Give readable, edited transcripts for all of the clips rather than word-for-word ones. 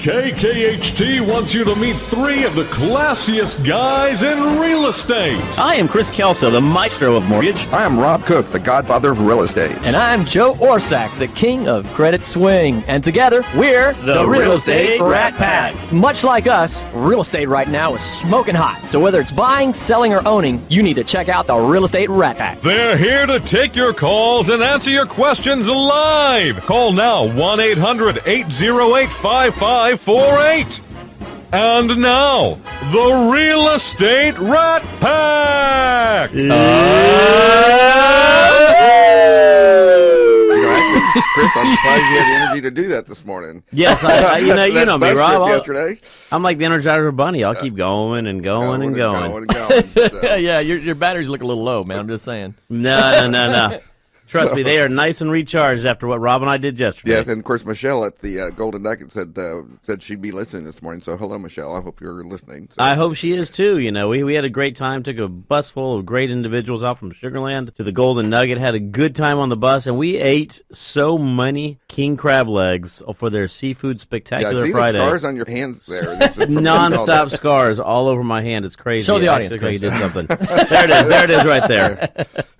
KKHT wants you to meet three of the classiest guys in real estate. I am Chris Kelso, the maestro of mortgage. I am Rob Cook, the godfather of real estate. And I'm Joe Orsack, the king of credit swing. And together, we're the Real Estate Rat Pack. Much like us, real estate right now is smoking hot. So whether it's buying, selling, or owning, you need to check out the Real Estate Rat Pack. They're here to take your calls and answer your questions live. Call now, 1-800-808-5548. And now, the Real Estate Rat Pack! Chris, I'm surprised you had the energy to do that this morning. Yes, you know me, Rob. Yesterday. I'm like the Energizer Bunny. I'll keep going and going and going. So. Yeah, your batteries look a little low, man. I'm just saying. No. Trust me, they are nice and recharged after what Rob and I did yesterday. Yes, and of course Michelle at the Golden Nugget said she'd be listening this morning. So hello, Michelle. I hope you're listening. So. I hope she is too. You know, we had a great time. Took a bus full of great individuals out from Sugar Land to the Golden Nugget. Had a good time on the bus, and we ate so many king crab legs for their seafood spectacular Friday. The scars on your hands there. Non-stop scars all over my hand. It's crazy. Show the audience, Chris. You did something. There it is, right there.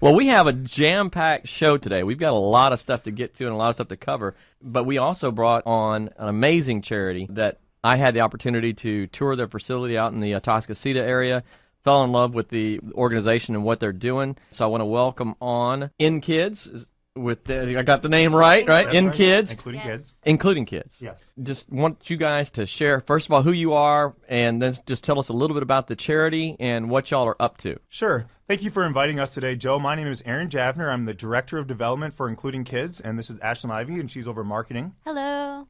Well, we have a jam-packed show today. We've got a lot of stuff to get to and a lot of stuff to cover, but we also brought on an amazing charity that I had the opportunity to tour their facility out in the Atascocita area, fell in love with the organization and what they're doing. So I want to welcome on In Kids. I got the name right? In right. Kids. Including kids. Yes. Yes. Just want you guys to share, first of all, who you are, and then just tell us a little bit about the charity and what y'all are up to. Sure. Thank you for inviting us today, Joe. My name is Aaron Javner. I'm the Director of Development for Including Kids, and this is Ashlyn Ivy, and she's over marketing. Hello.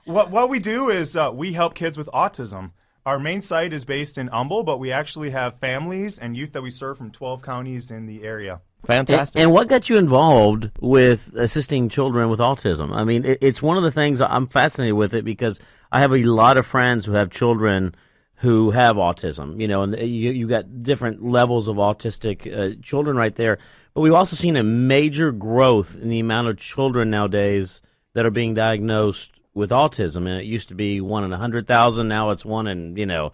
What we do is we help kids with autism. Our main site is based in Humble, but we actually have families and youth that we serve from 12 counties in the area. Fantastic. And what got you involved with assisting children with autism? I mean, it's one of the things I'm fascinated with it because I have a lot of friends who have children who have autism, you know, and you got different levels of autistic children right there. But we've also seen a major growth in the amount of children nowadays that are being diagnosed with autism. And it used to be 1 in 100,000. Now it's 1 in,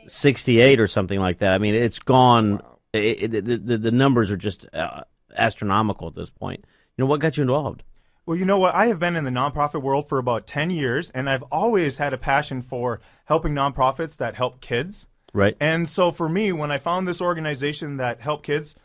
68 or something like that. I mean, it's gone. Wow. The numbers are just astronomical at this point. You know, what got you involved? Well, you know what? I have been in the nonprofit world for about 10 years, and I've always had a passion for helping nonprofits that help kids. Right. And so for me, when I found this organization that helped kids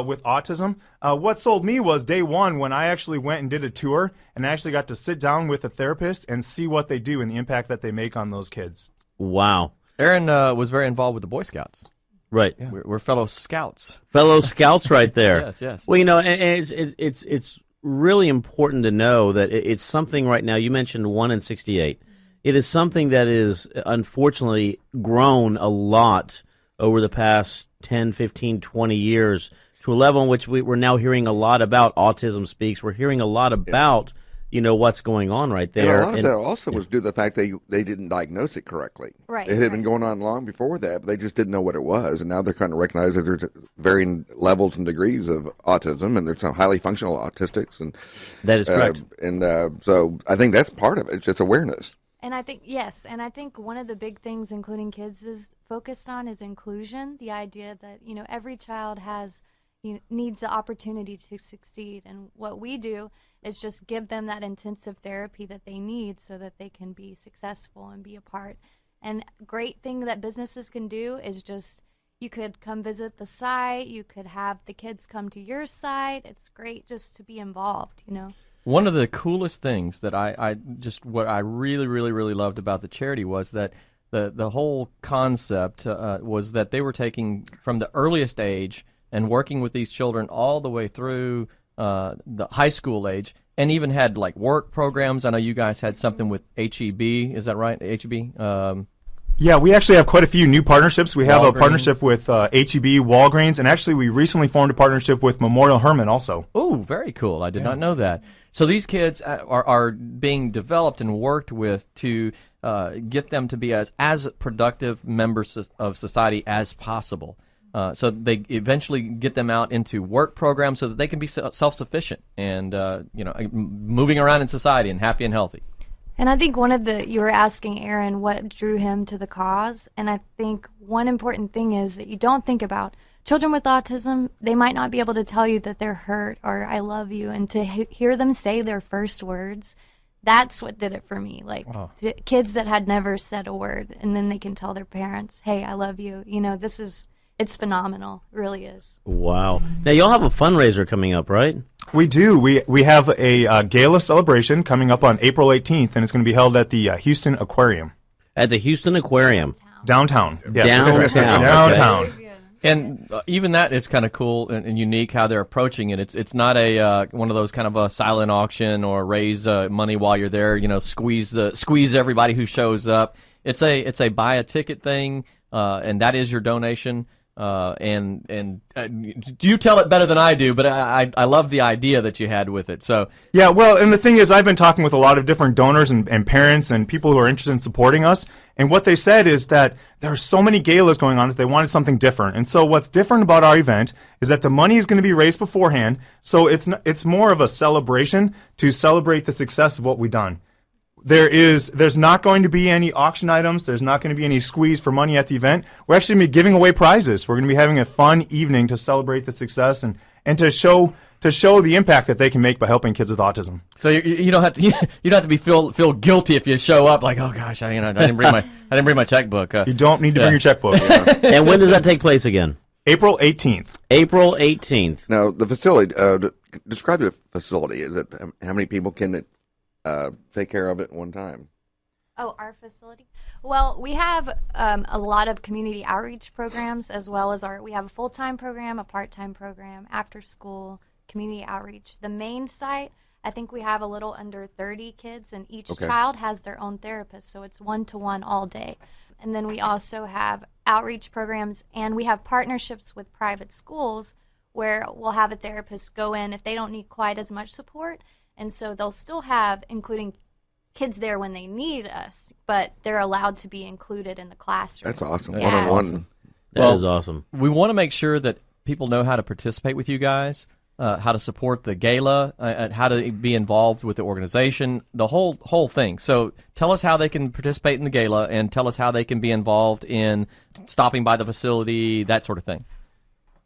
with autism, what sold me was day one when I actually went and did a tour and actually got to sit down with a therapist and see what they do and the impact that they make on those kids. Wow. Aaron was very involved with the Boy Scouts. Right. Yeah. We're fellow scouts. Fellow scouts right there. Yes. Well, you know, and it's really important to know that it's something right now. You mentioned 1 in 68. It is something that is unfortunately grown a lot over the past 10, 15, 20 years to a level in which we're now hearing a lot about Autism Speaks. We're hearing a lot about, what's going on right there. And a lot of that also was due to the fact they didn't diagnose it correctly. Right. It had been going on long before that, but they just didn't know what it was. And now they're kind of recognize that there's varying levels and degrees of autism, and there's some highly functional autistics. And that is correct. So I think that's part of it. It's just awareness. And I think, yes, and I think one of the big things Including Kids is focused on is inclusion, the idea that, every child needs the opportunity to succeed. And what we do is just give them that intensive therapy that they need so that they can be successful and be a part. And great thing that businesses can do is just, you could come visit the site, you could have the kids come to your site. It's great just to be involved, One of the coolest things that what I really, really, really loved about the charity was that the whole concept was that they were taking from the earliest age and working with these children all the way through the high school age, and even had like work programs. I know you guys had something with HEB. Is that right? HEB? Yeah, we actually have quite a few new partnerships. We have Walgreens. a partnership with HEB, Walgreens, and actually we recently formed a partnership with Memorial Hermann also. Oh, very cool. I did not know that. So these kids are being developed and worked with to get them to be as productive members of society as possible. So they eventually get them out into work programs so that they can be self-sufficient and moving around in society and happy and healthy. And I think you were asking Aaron what drew him to the cause, and I think one important thing is that you don't think about children with autism. They might not be able to tell you that they're hurt or I love you, and to hear them say their first words, that's what did it for me. Like kids that had never said a word, and then they can tell their parents, hey, I love you. It's phenomenal. It really is. Wow. Now, y'all have a fundraiser coming up, right? We do. We have a gala celebration coming up on April 18th, and it's going to be held at the Houston Aquarium. At the Houston Aquarium. Downtown. Yes. Downtown. Okay. And even that is kind of cool and unique how they're approaching it. It's not a one of those kind of a silent auction or raise money while you're there. Squeeze everybody who shows up. It's a buy a ticket thing, and that is your donation. And you tell it better than I do, but I love the idea that you had with it. So yeah, well, and the thing is, I've been talking with a lot of different donors and parents and people who are interested in supporting us, and what they said is that there are so many galas going on that they wanted something different. And so what's different about our event is that the money is going to be raised beforehand, so it's more of a celebration to celebrate the success of what we've done. There's not going to be any auction items. There's not going to be any squeeze for money at the event. We're actually going to be giving away prizes. We're going to be having a fun evening to celebrate the success and to show the impact that they can make by helping kids with autism. So you don't have to feel guilty if you show up like, oh gosh, I didn't bring my checkbook. You don't need to bring your checkbook. And when does that take place again? April 18th. April 18th. Now the facility. Describe the facility. Is it how many people can it take care of it at one time? Oh, our facility? Well, we have a lot of community outreach programs, as well as we have a full-time program, a part-time program, after school, community outreach. The main site, I think we have a little under 30 kids, and each child has their own therapist, so it's one-to-one all day. And then we also have outreach programs, and we have partnerships with private schools where we'll have a therapist go in if they don't need quite as much support. And so they'll still have, including kids there when they need us, but they're allowed to be included in the classroom. That's awesome. Yeah. One-on-one. That is awesome. We want to make sure that people know how to participate with you guys, how to support the gala, how to be involved with the organization, the whole thing. So tell us how they can participate in the gala, and tell us how they can be involved in stopping by the facility, that sort of thing.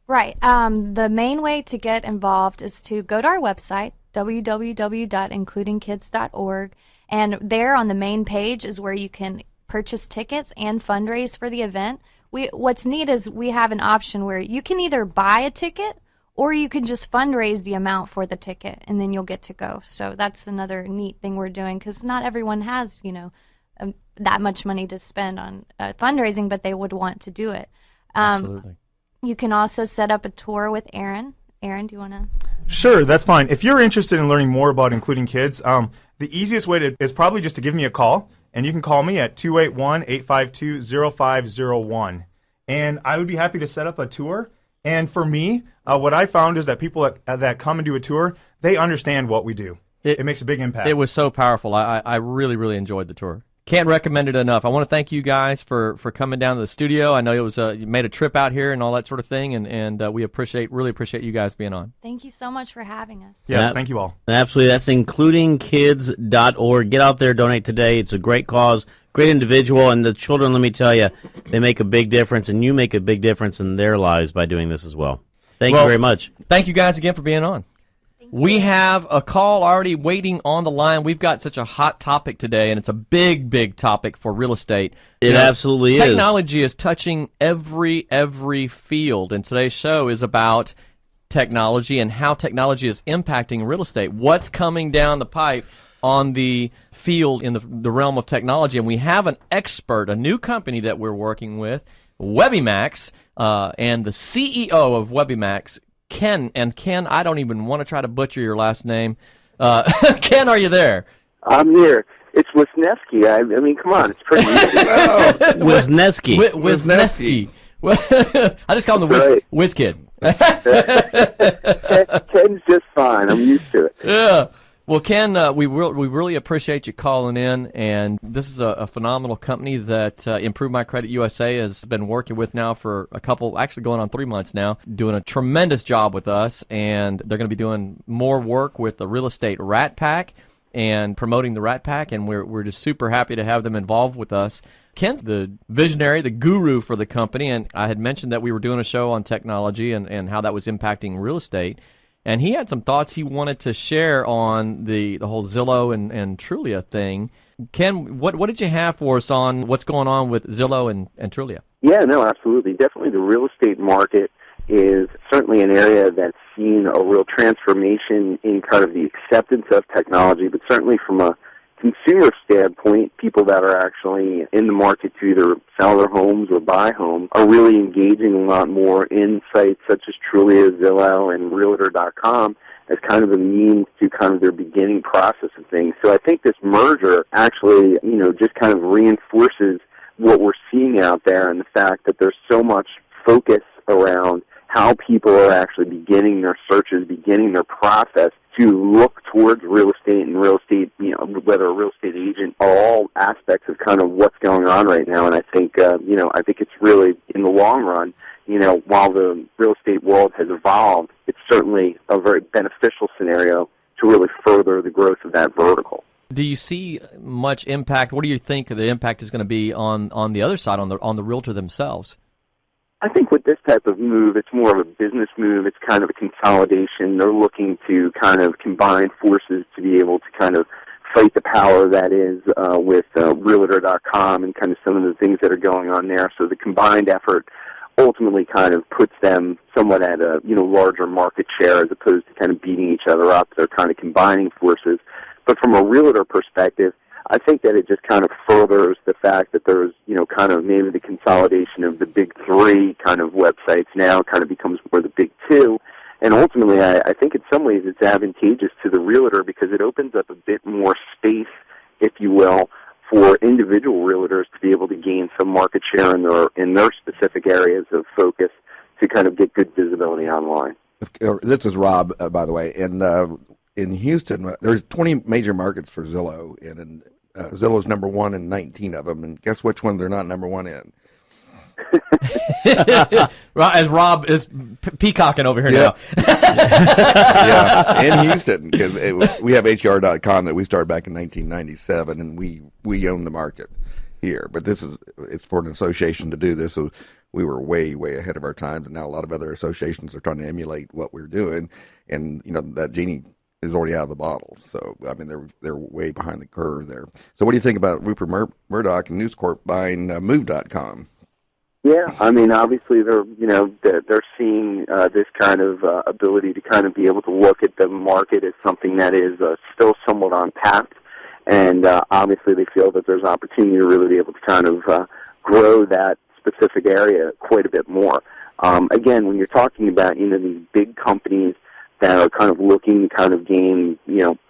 Right. The main way to get involved is to go to our website, www.includingkids.org, and there on the main page is where you can purchase tickets and fundraise for the event. What's neat is we have an option where you can either buy a ticket or you can just fundraise the amount for the ticket, and then you'll get to go. So that's another neat thing we're doing, because not everyone has, that much money to spend on fundraising, but they would want to do it. Absolutely. You can also set up a tour with Aaron. Aaron, do you want to? Sure, that's fine. If you're interested in learning more about Including Kids, the easiest way is probably just to give me a call, and you can call me at 281-852-0501. And I would be happy to set up a tour. And for me, what I found is that people that come and do a tour, they understand what we do. It makes a big impact. It was so powerful. I really, really enjoyed the tour. Can't recommend it enough. I want to thank you guys for coming down to the studio. I know it was you made a trip out here and all that sort of thing, and we really appreciate you guys being on. Thank you so much for having us. Yes, thank you all. Absolutely. That's includingkids.org. Get out there, donate today. It's a great cause, great individual, and the children, let me tell you, they make a big difference, and you make a big difference in their lives by doing this as well. Thank you very much. Thank you guys again for being on. We have a call already waiting on the line. We've got such a hot topic today, and it's a big, big topic for real estate. It absolutely is. Technology is touching every field, and today's show is about technology and how technology is impacting real estate. What's coming down the pipe on the field in the realm of technology, and we have an expert, a new company that we're working with, WebbyMax, and the CEO of WebbyMax, Ken, I don't even want to try to butcher your last name. Ken, are you there? I'm here. It's Wisnefski. I mean, come on, it's pretty easy. Wisnefski. Wisnefski. I just call him the Whiz Kid. Ken's just fine. I'm used to it. Yeah. Well, Ken, we really appreciate you calling in, and this is a phenomenal company that Improve My Credit USA has been working with now for actually going on 3 months now, doing a tremendous job with us, and they're going to be doing more work with the real estate Ratpack and promoting the Ratpack, and we're just super happy to have them involved with us. Ken's the visionary, the guru for the company, and I had mentioned that we were doing a show on technology and how that was impacting real estate. And he had some thoughts he wanted to share on the whole Zillow and Trulia thing. Ken, what did you have for us on what's going on with Zillow and Trulia? Yeah, no, absolutely. Definitely the real estate market is certainly an area that's seen a real transformation in kind of the acceptance of technology, but certainly from a consumer standpoint, people that are actually in the market to either sell their homes or buy homes are really engaging a lot more in sites such as Trulia, Zillow, and Realtor.com as kind of a means to kind of their beginning process of things. So I think this merger actually, just kind of reinforces what we're seeing out there and the fact that there's so much focus around how people are actually beginning their searches, beginning their process to look towards real estate and real estate, whether a real estate agent, all aspects of kind of what's going on right now. And I think, I think it's really, in the long run, while the real estate world has evolved, it's certainly a very beneficial scenario to really further the growth of that vertical. Do you see much impact? What do you think the impact is going to be on the other side, on the realtor themselves? I think with this type of move, it's more of a business move. It's kind of a consolidation. They're looking to kind of combine forces to be able to kind of fight the power that is with Realtor.com and kind of some of the things that are going on there. So the combined effort ultimately kind of puts them somewhat at a larger market share as opposed to kind of beating each other up. They're kind of combining forces. But from a realtor perspective, I think that it just kind of furthers the fact that there's, kind of maybe the consolidation of the big three kind of websites now kind of becomes more the big two. And ultimately, I think in some ways it's advantageous to the realtor because it opens up a bit more space, if you will, for individual realtors to be able to gain some market share in their specific areas of focus to kind of get good visibility online. This is Rob, by the way. In Houston, there's 20 major markets for Zillow, and Zillow's number one in 19 of them. And guess which one they're not number one in? As Rob is peacocking over here now. Yeah, in Houston, because we have HR.com that we started back in 1997, and we own the market here. But it's for an association to do this, so we were way, way ahead of our times, and now a lot of other associations are trying to emulate what we're doing, and that genie is already out of the bottle. So, I mean, they're way behind the curve there. So what do you think about Rupert Murdoch and News Corp buying Move.com? Yeah, I mean, obviously they're seeing this kind of ability to kind of be able to look at the market as something that is still somewhat untapped, and obviously they feel that there's opportunity to really be able to kind of grow that specific area quite a bit more. Again, when you're talking about these big companies that are kind of looking to kind of gain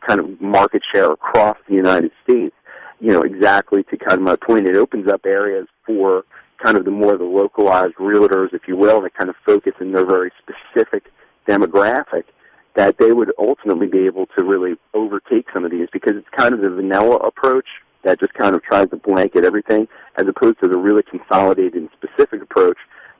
kind of market share across the United States, exactly to kind of my point, it opens up areas for kind of the localized realtors, if you will, that kind of focus in their very specific demographic, that they would ultimately be able to really overtake some of these, because it's kind of the vanilla approach that just kind of tries to blanket everything, as opposed to the really consolidated and specific approach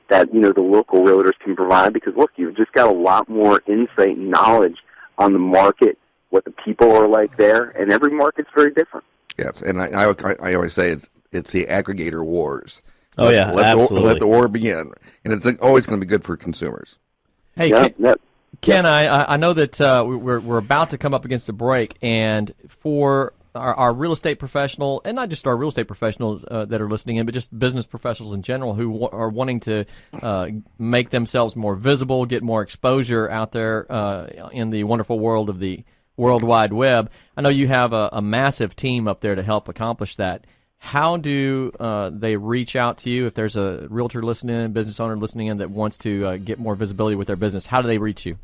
that, the local realtors can provide. Because, look, you've just got a lot more insight and knowledge on the market, what the people are like there, and every market's very different. Yes, and I always say it's the aggregator wars. Oh, yeah, absolutely. Let the war begin. And it's always going to be good for consumers. Hey, Ken, I know that we're about to come up against a break, and for our real estate professional, and not just our real estate professionals that are listening in, but just business professionals in general who are wanting to make themselves more visible, get more exposure out there in the wonderful world of the World Wide Web. I know you have a massive team up there to help accomplish that. How do they reach out to you if there's a realtor listening in, business owner listening in that wants to get more visibility with their business? How do they reach you?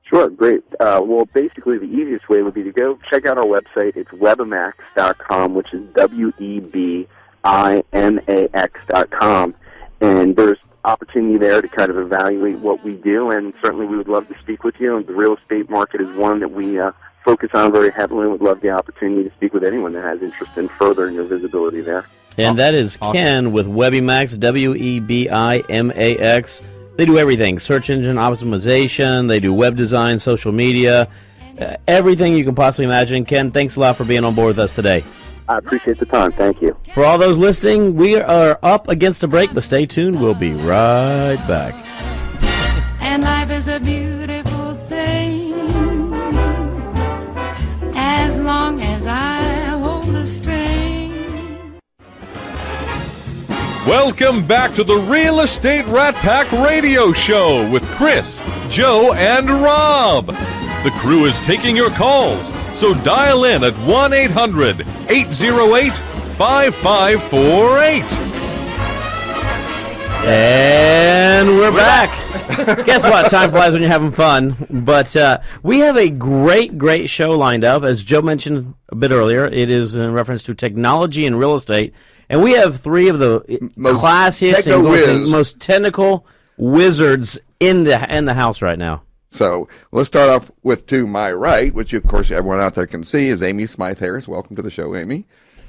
Sure, great. Well, basically the easiest way would be to go check out our website. It's webimax.com, which is WEBIMAX.com. And there's opportunity there to kind of evaluate what we do, and certainly we would love to speak with you. And the real estate market is one that we focus on very heavily and would love the opportunity to speak with anyone that has interest in furthering their visibility there. And that is Ken with Webimax, Webimax. They do everything, search engine optimization, they do web design, social media, everything you can possibly imagine. Ken, thanks a lot for being on board with us today. I appreciate the time. Thank you. For all those listening, we are up against a break, but stay tuned. We'll be right back. And life is a beautiful thing as long as I hold the string. Welcome back to the Real Estate Ratpack Radio Show with Chris, Joe, and Rob. The crew is taking your calls, so dial in at 1-800-808-5548. And we're back. Guess what? Time flies when you're having fun. But we have a great show lined up. As Joe mentioned a bit earlier, it is in reference to technology and real estate. And we have three of the classiest and most technical wizards in the house right now. So let's start off with to my right, which of course everyone out there can see, is Amy Smythe-Harris. Welcome to the show, Amy.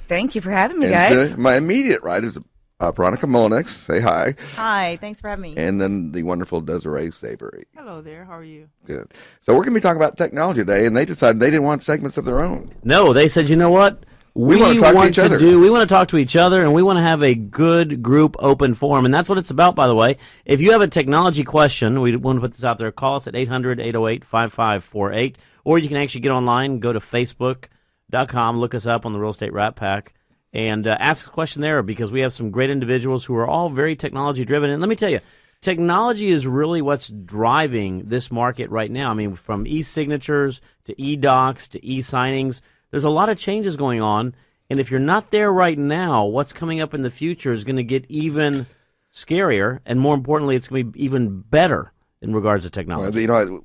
Thank you for having me, And guys. to my immediate right is Veronica Mullenix. Say hi. Hi, thanks for having me. And then the wonderful Desiree Savory. Hello there, how are you? Good. So we're going to be talking about technology today, and they decided they didn't want segments of their own. No, they said, you know what? We want to talk to each other. We want to talk to each other, and we want to have a good group open forum, and that's what it's about, by the way. If you have a technology question, we want to put this out there, call us at 800-808-5548, or you can actually get online, go to facebook.com, look us up on the Real Estate Ratpack, and ask a question there, because we have some great individuals who are all very technology-driven. And let me tell you, technology is really what's driving this market right now. I mean, from e-signatures to e-docs to e-signings, there's a lot of changes going on, and if you're not there right now, what's coming up in the future is going to get even scarier, and more importantly, it's going to be even better in regards to technology. Well,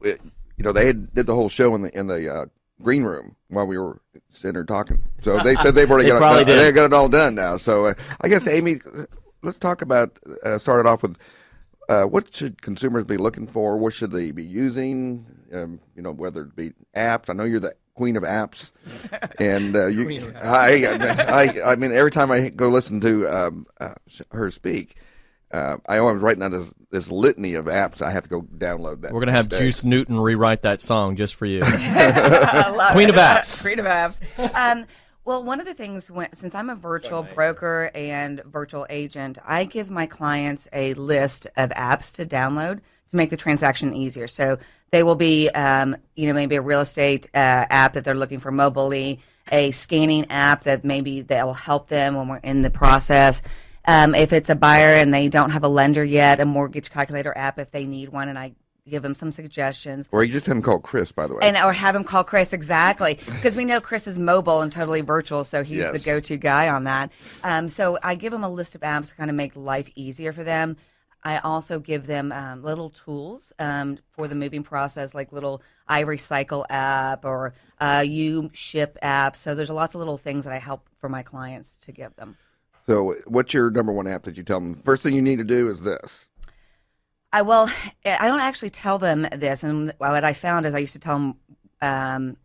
they did the whole show in the green room while we were sitting there talking. So they said they've already got it all done now. So I guess, Amy, let's talk about, start it off with, what should consumers be looking for? What should they be using? Whether it be apps. I know you're the queen of apps, and I mean, every time I go listen to her speak, I always writing down this litany of apps. I have to go download that. We're gonna have Juice Newton rewrite that song just for you. Queen of apps. apps. Queen of apps. Well, one of the things, since I'm a virtual broker and virtual agent, I give my clients a list of apps to download to make the transaction easier. So they will be, maybe a real estate app that they're looking for mobilely, a scanning app that will help them when we're in the process. If it's a buyer and they don't have a lender yet, a mortgage calculator app if they need one, and I give them some suggestions. Or you just have him call Chris, by the way. Or have him call Chris, exactly. Because we know Chris is mobile and totally virtual, so he's the go-to guy on that. So I give them a list of apps to kind of make life easier for them. I also give them little tools for the moving process, like little iRecycle app or U-Ship app. So there's lots of little things that I help for my clients to give them. So what's your number one app that you tell them? First thing you need to do is this. I don't actually tell them this. And what I found is I used to tell them,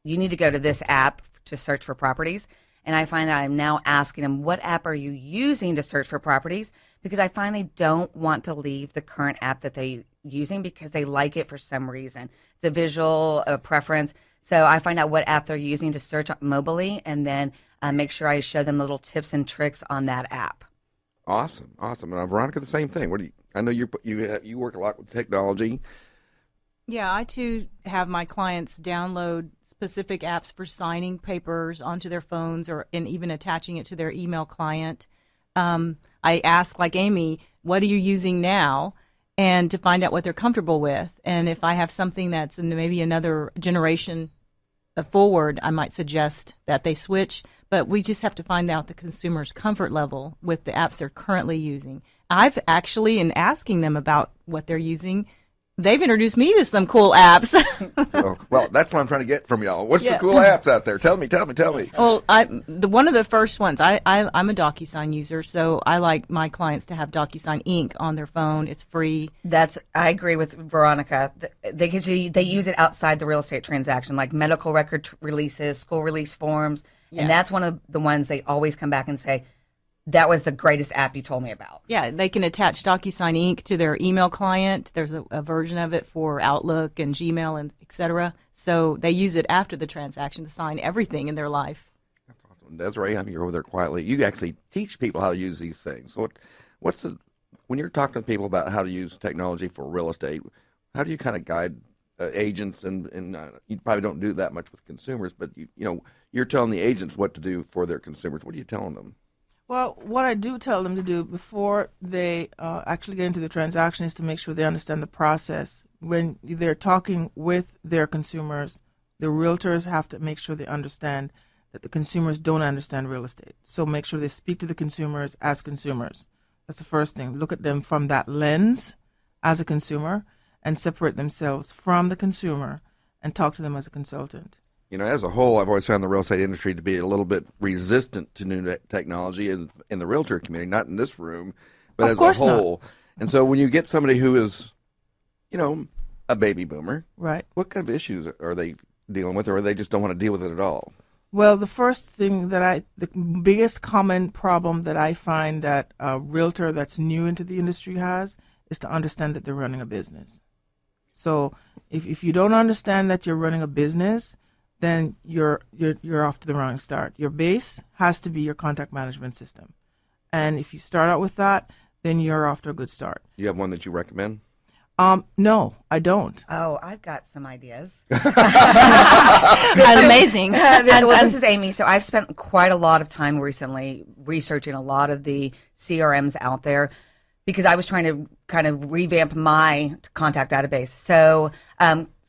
you need to go to this app to search for properties. And I find that I'm now asking them, what app are you using to search for properties? Because I find they don't want to leave the current app that they're using because they like it for some reason. It's a visual preference. So I find out what app they're using to search mobilely, and then make sure I show them little tips and tricks on that app. Awesome. And Veronica, the same thing. I know you work a lot with technology. Yeah, I too have my clients download specific apps for signing papers onto their phones and even attaching it to their email client. I ask, like Amy, what are you using now? And to find out what they're comfortable with. And if I have something that's in maybe another generation forward, I might suggest that they switch. But we just have to find out the consumer's comfort level with the apps they're currently using. I've actually, in asking them about what they're using, They've introduced me to some cool apps. Oh, well, that's what I'm trying to get from y'all. What's the cool apps out there? Tell me. Well, one of the first ones, I'm a DocuSign user, so I like my clients to have DocuSign Inc. on their phone. It's free. I agree with Veronica. They use it outside the real estate transaction, like medical record releases, school release forms, and that's one of the ones they always come back and say, that was the greatest app you told me about. Yeah, they can attach DocuSign Inc. to their email client. There's a version of it for Outlook and Gmail and et cetera. So they use it after the transaction to sign everything in their life. That's awesome. Desiree, I'm here over there quietly. You actually teach people how to use these things. So when you're talking to people about how to use technology for real estate, how do you kind of guide agents? And you probably don't do that much with consumers, but you're telling the agents what to do for their consumers. What are you telling them? Well, what I do tell them to do before they actually get into the transaction is to make sure they understand the process. When they're talking with their consumers, the realtors have to make sure they understand that the consumers don't understand real estate. So make sure they speak to the consumers as consumers. That's the first thing. Look at them from that lens as a consumer and separate themselves from the consumer and talk to them as a consultant. As a whole, I've always found the real estate industry to be a little bit resistant to new technology in the realtor community, not in this room, but as a whole. Not. And so when you get somebody who is, a baby boomer, right? What kind of issues are they dealing with, or they just don't want to deal with it at all? Well, the first thing the biggest common problem that I find that a realtor that's new into the industry has is to understand that they're running a business. So if you don't understand that you're running a business, then you're off to the wrong start. Your base has to be your contact management system. And if you start out with that, then you're off to a good start. You have one that you recommend? No, I don't. Oh, I've got some ideas. Amazing. This is Amy. So I've spent quite a lot of time recently researching a lot of the CRMs out there because I was trying to kind of revamp my contact database. So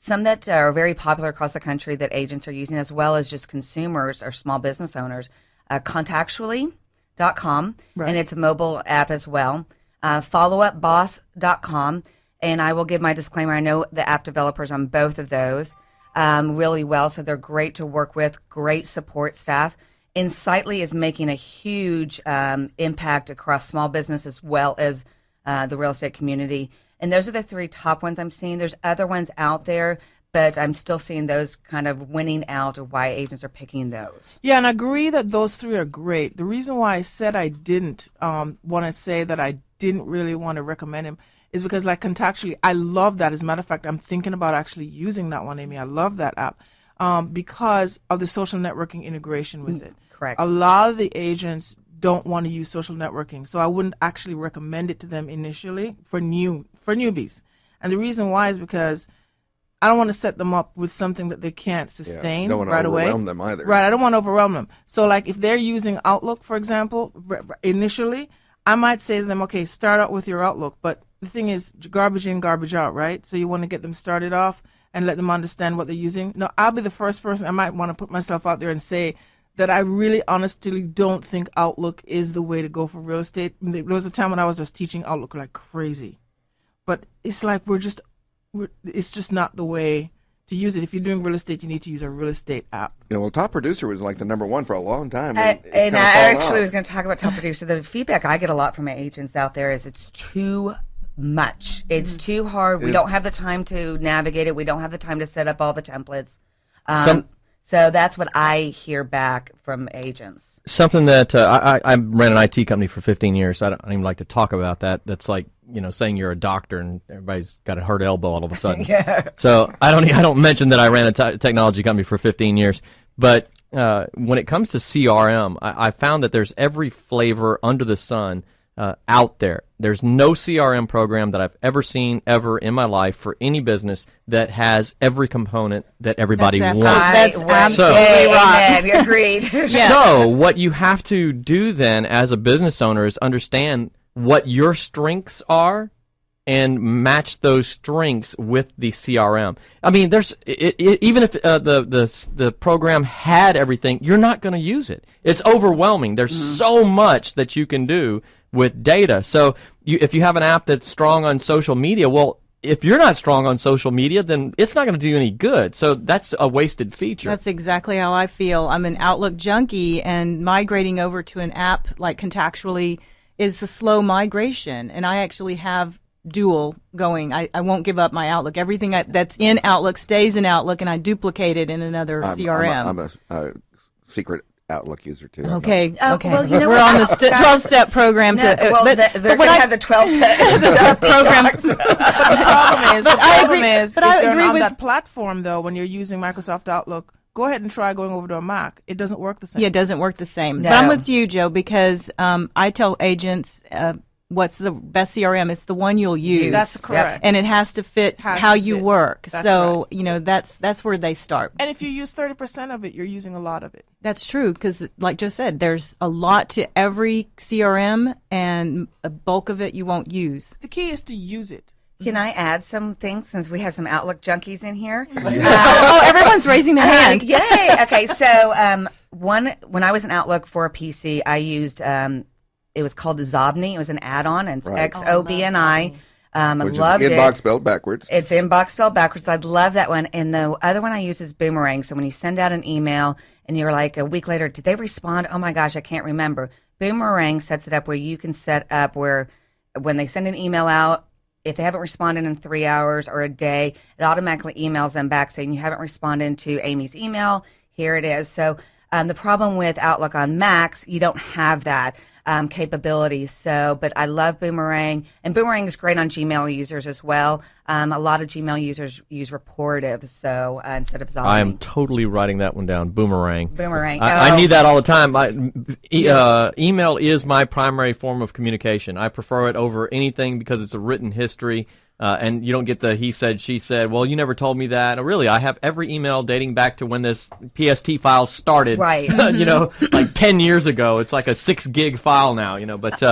some that are very popular across the country that agents are using, as well as just consumers or small business owners, contactually.com, right. And it's a mobile app as well, followupboss.com, and I will give my disclaimer. I know the app developers on both of those really well, so they're great to work with, great support staff. Insightly is making a huge impact across small business as well as the real estate community. And those are the three top ones I'm seeing. There's other ones out there, but I'm still seeing those kind of winning out of why agents are picking those. Yeah, and I agree that those three are great. The reason why I said I didn't want to say that I didn't really want to recommend him is because, like, contactually, I love that. As a matter of fact, I'm thinking about actually using that one, Amy. I love that app because of the social networking integration with it. Correct. A lot of the agents don't want to use social networking, so I wouldn't actually recommend it to them initially for newbies. And the reason why is because I don't want to set them up with something that they can't sustain don't want to right away. Overwhelm them either. Right, I don't want to overwhelm them. So, like, if they're using Outlook, for example, initially, I might say to them, okay, start out with your Outlook. But the thing is, garbage in, garbage out, right? So you want to get them started off and let them understand what they're using. No, I'll be the first person. I might want to put myself out there and say that I really honestly don't think Outlook is the way to go for real estate. There was a time when I was just teaching Outlook like crazy. But it's like it's just not the way to use it. If you're doing real estate, you need to use a real estate app. Top producer was like the number one for a long time. And I actually was going to talk about top producer. The feedback I get a lot from my agents out there is it's too much. It's too hard. We don't have the time to navigate it. We don't have the time to set up all the templates. So that's what I hear back from agents. Something that I ran an IT company for 15 years. So I don't even like to talk about that. That's like saying you're a doctor and everybody's got a hurt elbow all of a sudden. Yeah. So I don't mention that I ran a technology company for 15 years. But when it comes to CRM, I found that there's every flavor under the sun out there. There's no CRM program that I've ever seen ever in my life for any business that has every component that everybody wants. That's absolutely right. Agreed. So what you have to do then as a business owner is understand what your strengths are and match those strengths with the CRM. I mean, even if the program had everything, you're not going to use it. It's overwhelming. There's so much that you can do with data. So if you have an app that's strong on social media, well, if you're not strong on social media, then it's not going to do you any good. So that's a wasted feature. That's exactly how I feel. I'm an Outlook junkie, and migrating over to an app like Contactually is a slow migration. And I actually have dual going. I won't give up my Outlook. Everything that's in Outlook stays in Outlook, and I duplicate it in another CRM. I'm a secret Outlook user too. Okay. Well, you know we're what? on the 12-step program. No, they're going to have the 12-step program. But the problem is, but if I you're agree on with that platform, though, when you're using Microsoft Outlook, go ahead and try going over to a Mac. It doesn't work the same. Yeah, it doesn't work the same. No. But I'm with you, Joe, because I tell agents what's the best CRM. It's the one you'll use. That's correct. And it has to fit Has how to you fit. work. That's So, right. That's where they start. And if you use 30% of it, you're using a lot of it. That's true, because like Joe said, there's a lot to every CRM, and a bulk of it you won't use. The key is to use it. Can I add some things since we have some Outlook junkies in here? Everyone's raising their hand. Yay! Okay, so when I was in Outlook for a PC, I used it was called Zobni. It was an add-on, and it's Right. XOBNI. I Which loved is it. inbox spelled backwards. It's inbox spelled backwards. I love that one. And the other one I use is Boomerang. So when you send out an email and you're like a week later, did they respond? Oh my gosh, I can't remember. Boomerang sets it up where you can set up where when they send an email out, if they haven't responded in 3 hours or a day, it automatically emails them back saying you haven't responded to Amy's email. Here it is. So the problem with Outlook on Macs, you don't have that capability. So, but I love Boomerang, and Boomerang is great on Gmail users as well. A lot of Gmail users use Rapportive, so instead of Zobni. I am totally writing that one down. Boomerang. Boomerang. I need that all the time. Email is my primary form of communication. I prefer it over anything because it's a written history. And you don't get the he said, she said, well, you never told me that. Really, I have every email dating back to when this PST file started. Right. Like 10 years ago. It's like a 6 gig file now, but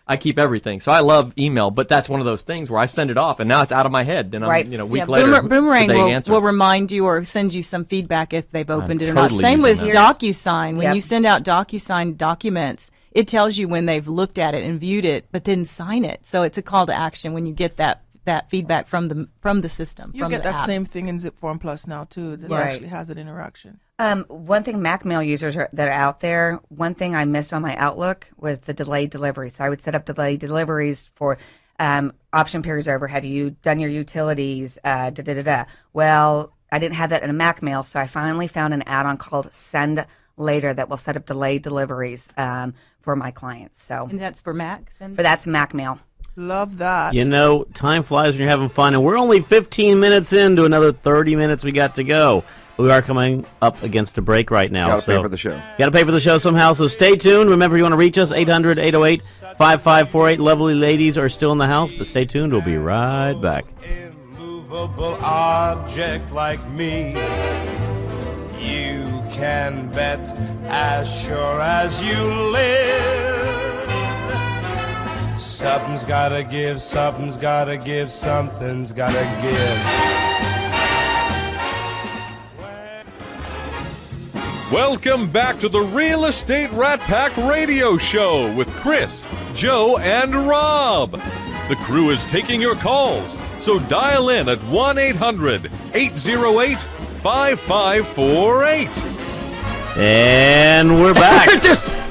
I keep everything. So I love email, but that's one of those things where I send it off and now it's out of my head. And I'm, Right. a week later, Boomerang did they answer? will remind you or send you some feedback if they've opened it or totally not. Same with using that. DocuSign. When Yep. you send out DocuSign documents, it tells you when they've looked at it and viewed it, but didn't sign it. So it's a call to action when you get that feedback from the system. You from get the that app. same thing in ZipForm Plus now, too. That Right. actually has an interaction. One thing Mac Mail users that are out there, one thing I missed on my Outlook was the delayed delivery. So I would set up delayed deliveries for option periods over. Have you done your utilities? Well, I didn't have that in a Mac Mail, so I finally found an add-on called Send Later that will set up delayed deliveries for my clients. So And that's for Mac? but that's Mac Mail. Love that. Time flies when you're having fun, and we're only 15 minutes into another 30 minutes we got to go. We are coming up against a break right now. Got to pay for the show. Got to pay for the show somehow, so stay tuned. Remember, you want to reach us, 800-808-5548. Lovely ladies are still in the house, but stay tuned. We'll be right back. Immovable object like me, you can bet as sure as you live. Something's gotta give, something's gotta give, something's gotta give. Welcome back to the Real Estate Ratpack Radio Show with Chris, Joe, and Rob. The crew is taking your calls, so dial in at 1-800-808-5548. And we're back.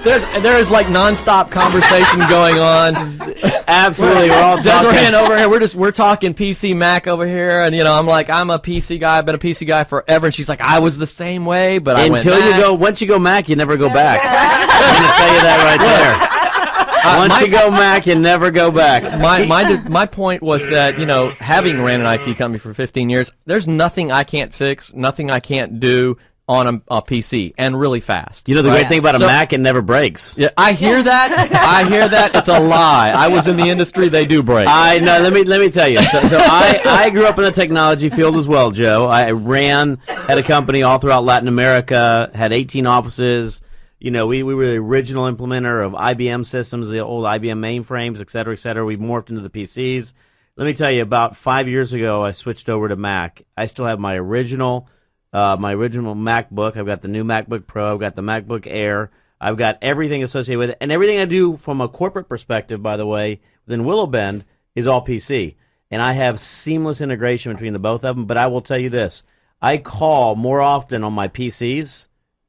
There's like nonstop conversation going on. Absolutely, we're all Desiree talking. over here, we're talking PC Mac over here, and I'm like, I'm a PC guy. I've been a PC guy forever, and she's like, I was the same way, but I went back. Once you go Mac, you never go back. I'm going to tell you that right there. Once you go Mac, you never go back. My point was that having ran an IT company for 15 years, there's nothing I can't fix, nothing I can't do on a PC, and really fast. The great thing about a Mac, it never breaks. Yeah, I hear that. I hear that. It's a lie. I was in the industry. They do break. I know. Let me tell you. So I grew up in the technology field as well, Joe. I had a company all throughout Latin America, had 18 offices. We were the original implementer of IBM systems, the old IBM mainframes, et cetera, et cetera. We've morphed into the PCs. Let me tell you, about 5 years ago, I switched over to Mac. I still have my original MacBook. I've got the new MacBook Pro. I've got the MacBook Air. I've got everything associated with it. And everything I do from a corporate perspective, by the way, within Willow Bend, is all PC. and I have seamless integration between the both of them. But I will tell you this: I call more often on my PCs,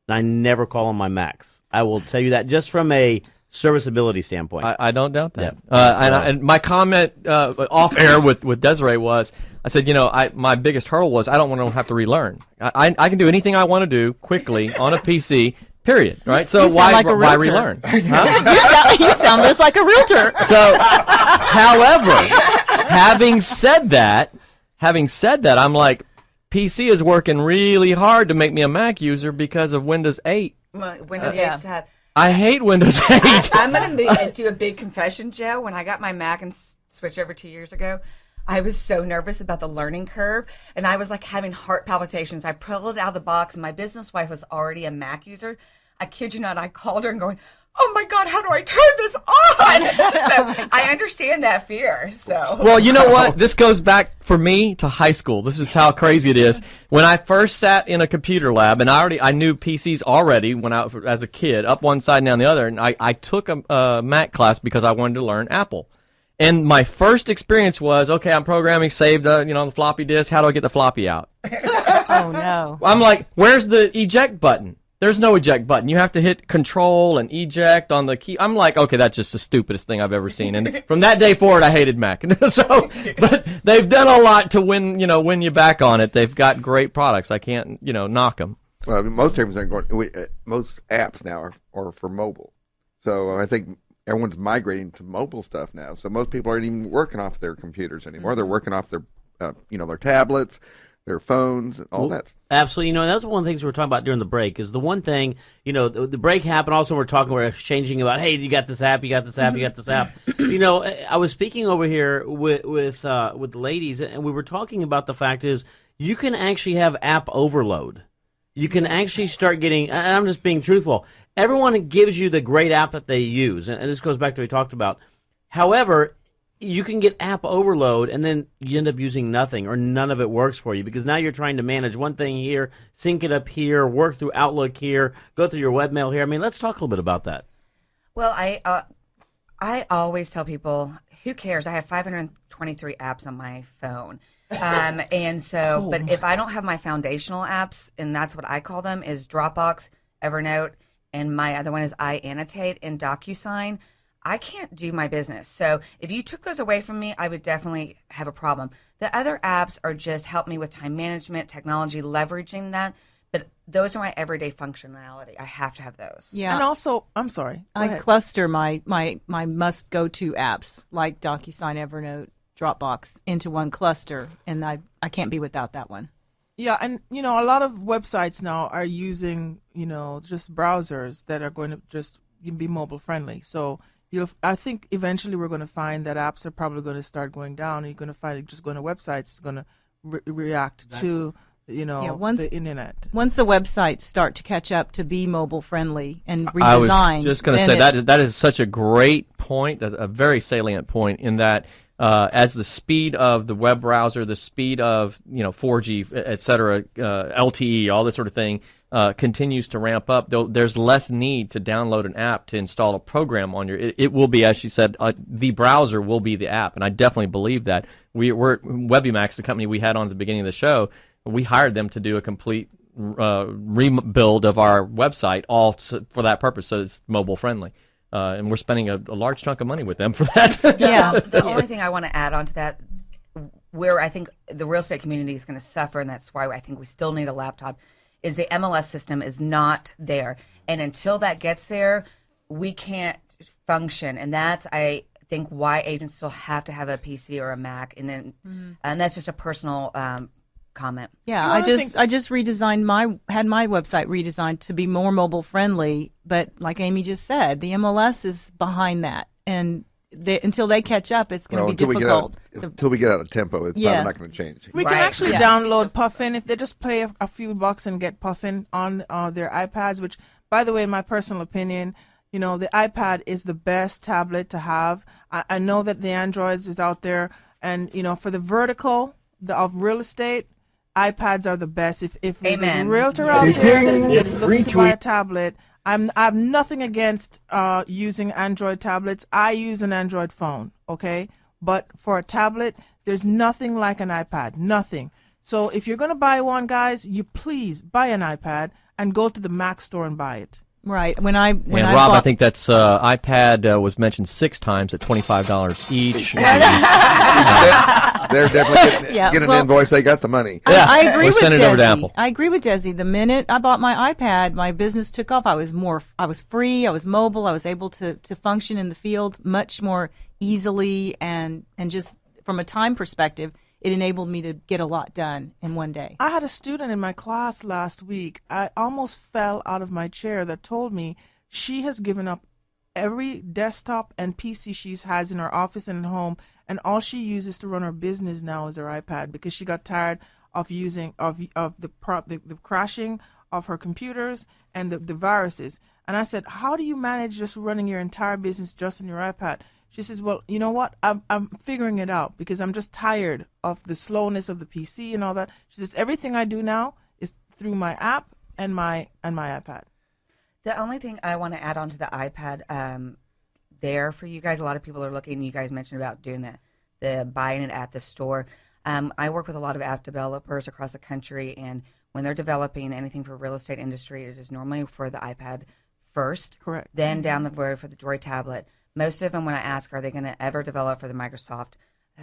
and I never call on my Macs. I will tell you that just from a serviceability standpoint. I don't doubt that. Yeah. And my comment off air with Desiree was, I said, my biggest hurdle was I don't want to have to relearn. I can do anything I want to do quickly on a PC. Period. Right. So why relearn? Huh? You sound just like a realtor. So, however, having said that, I'm like, PC is working really hard to make me a Mac user because of Windows 8. Windows 8's have. I hate Windows 8. I'm going to do a big confession, Joe. When I got my Mac and switched over 2 years ago, I was so nervous about the learning curve, and I was like having heart palpitations. I pulled it out of the box, and my business wife was already a Mac user. I kid you not, I called her and going, oh my God, how do I turn this on? So I understand that fear. So well, you know what? This goes back for me to high school. This is how crazy it is. When I first sat in a computer lab, and I knew PCs already when I as a kid, up one side and down the other, and I took a Mac class because I wanted to learn Apple. And my first experience was, okay, I'm programming, save the the floppy disk. How do I get the floppy out? Oh no! I'm like, where's the eject button? There's no eject button. You have to hit Control and eject on the key. I'm like, okay, that's just the stupidest thing I've ever seen. And from that day forward, I hated Mac. But they've done a lot to win you back on it. They've got great products. I can't, knock them. Well, I mean, most apps now are for mobile. So I think everyone's migrating to mobile stuff now. So most people aren't even working off their computers anymore. They're working off their, their tablets, their phones, and all that. Absolutely. That's one of the things we were talking about during the break is the one thing, the break happened. Also, we're exchanging about, hey, you got this app, you got this app, you got this app. I was speaking over here with the ladies, and we were talking about the fact is you can actually have app overload. You can actually start getting, and I'm just being truthful, everyone gives you the great app that they use, and this goes back to what we talked about. However, you can get app overload, and then you end up using nothing, or none of it works for you, because now you're trying to manage one thing here, sync it up here, work through Outlook here, go through your webmail here. I mean, let's talk a little bit about that. Well, I always tell people, who cares? I have 523 apps on my phone. And so, but if I don't have my foundational apps, and that's what I call them, is Dropbox, Evernote, and my other one is iAnnotate and DocuSign, I can't do my business. So if you took those away from me, I would definitely have a problem. The other apps are just help me with time management, technology, leveraging that. But those are my everyday functionality. I have to have those. Yeah. And also, I'm sorry. I cluster my must go to apps like DocuSign, Evernote, Dropbox into one cluster, and I can't be without that one. Yeah, and a lot of websites now are using just browsers that are going to just be mobile friendly. So I think eventually we're going to find that apps are probably going to start going down. And you're going to find just going to websites is going to react to the internet. Once the websites start to catch up to be mobile friendly and redesigned. I was just going to say that is such a great point, a very salient point, in that as the speed of the web browser, the speed of 4G, et cetera, LTE, all this sort of thing, continues to ramp up, there's less need to download an app to install a program on your. It will be, as she said, the browser will be the app, and I definitely believe that. We're WebbyMax, the company we had on at the beginning of the show. We hired them to do a complete rebuild of our website, all for that purpose, so it's mobile friendly. And we're spending a large chunk of money with them for that. Yeah. The only thing I want to add on to that, where I think the real estate community is going to suffer, and that's why I think we still need a laptop, is the MLS system is not there. And until that gets there, we can't function. And that's, I think, why agents still have to have a PC or a Mac. And then, and that's just a personal comment. Yeah, I just redesigned had my website redesigned to be more mobile friendly, but like Amy just said, the MLS is behind that, and until they catch up, it's going to be difficult. Until we get out of tempo, it's probably not going to change. We can actually download Puffin if they just pay a few bucks and get Puffin on their iPads. Which, by the way, in my personal opinion, the iPad is the best tablet to have. I know that the Androids is out there, and for the vertical of real estate, iPads are the best. If there's a realtor out there that's looking to buy a tablet, I'm nothing against using Android tablets. I use an Android phone, okay? But for a tablet, There's nothing like an iPad, nothing. So if you're going to buy one, guys, you please buy an iPad and go to the Mac store and buy it. Right. When I And I Rob, bought, I think that's iPad was mentioned 6 times at $25 each. They're definitely getting well, an invoice. They got the money. Yeah, I agree or with send it Desi. over to Apple. I agree with Desi. The minute I bought my iPad, my business took off. I was free. I was mobile. I was able to function in the field much more easily, and just from a time perspective, it enabled me to get a lot done in one day. I had a student in my class last week. I almost fell out of my chair that told me she has given up every desktop and PC she has in her office and at home, and all she uses to run her business now is her iPad because she got tired of using the crashing of her computers and the viruses. And I said, how do you manage just running your entire business just on your iPad? She says, well, you know what? I'm figuring it out because I'm just tired of the slowness of the PC and all that. She says, everything I do now is through my app and my iPad. The only thing I want to add on to the iPad there for you guys, a lot of people are looking, you guys mentioned about doing the buying it at the store. I work with a lot of app developers across the country, and when they're developing anything for real estate industry, it is normally for the iPad first. Correct. Then down the road for the Droid tablet. Most of them, when I ask, are they going to ever develop for the Microsoft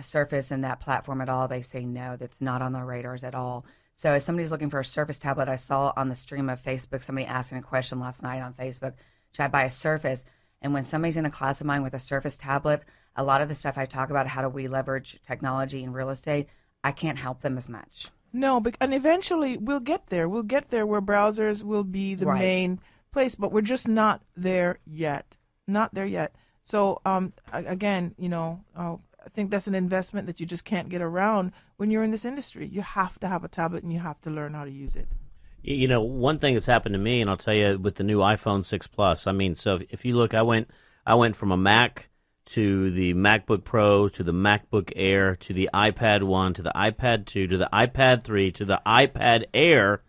Surface and that platform at all, they say no, that's not on their radars at all. So if somebody's looking for a Surface tablet, I saw on the stream of Facebook somebody asking a question last night on Facebook, should I buy a Surface? And when somebody's in a class of mine with a Surface tablet, a lot of the stuff I talk about, how do we leverage technology in real estate, I can't help them as much. No, and eventually we'll get there. We'll get there where browsers will be the main place, but we're just not there yet. Not there yet. So, again, I think that's an investment that you just can't get around when you're in this industry. You have to have a tablet and you have to learn how to use it. One thing that's happened to me, and I'll tell you with the new iPhone 6 Plus, so if you look, I went from a Mac to the MacBook Pro to the MacBook Air to the iPad 1 to the iPad 2 to the iPad 3 to the iPad Air,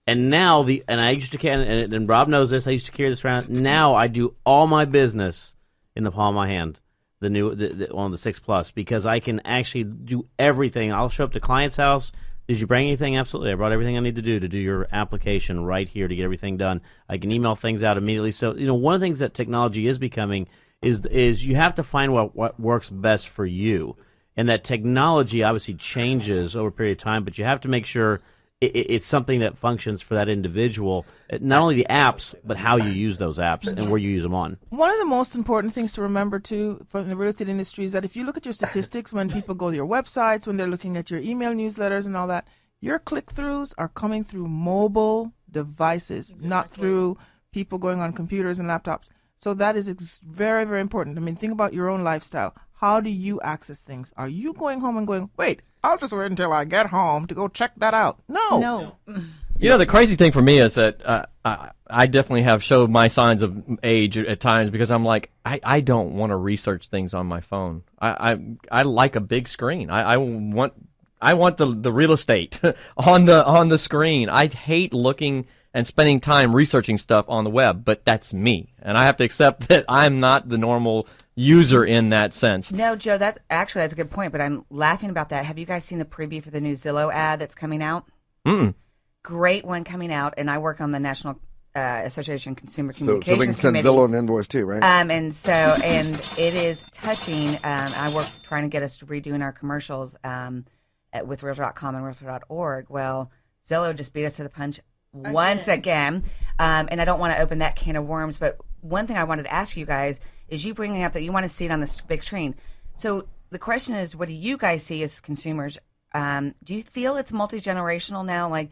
and now I used to carry, and Rob knows this, I used to carry this around. Now I do all my business in the palm of my hand, on the 6 Plus, because I can actually do everything. I'll show up to client's house. Did you bring anything? Absolutely. I brought everything I need to do your application right here to get everything done. I can email things out immediately. So, one of the things that technology is becoming is you have to find what works best for you. And that technology obviously changes over a period of time, but you have to make sure it's something that functions for that individual, not only the apps, but how you use those apps and where you use them on. One of the most important things to remember, too, from the real estate industry is that if you look at your statistics when people go to your websites, when they're looking at your email newsletters and all that, your click-throughs are coming through mobile devices, not through people going on computers and laptops. So that is very, very important. Think about your own lifestyle. How do you access things? Are you going home and going, wait, I'll just wait until I get home to go check that out? No. The crazy thing for me is that I definitely have showed my signs of age at times because I'm like, I don't want to research things on my phone. I like a big screen. I want the real estate on the screen. I hate looking and spending time researching stuff on the web, but that's me, and I have to accept that I'm not the normal user in that sense. No, Joe, that's a good point, but I'm laughing about that. Have you guys seen the preview for the new Zillow ad that's coming out? Mm-mm. Great one coming out, and I work on the National Association Consumer So they Communications can send Committee. Zillow an invoice too, right? And it is touching. I work trying to get us to redoing our commercials with Realtor.com and Realtor.org. Well, Zillow just beat us to the punch once again. And I don't want to open that can of worms, but one thing I wanted to ask you guys is you bringing up that you want to see it on this big screen. So the question is, what do you guys see as consumers? Do you feel it's multi-generational now? Like,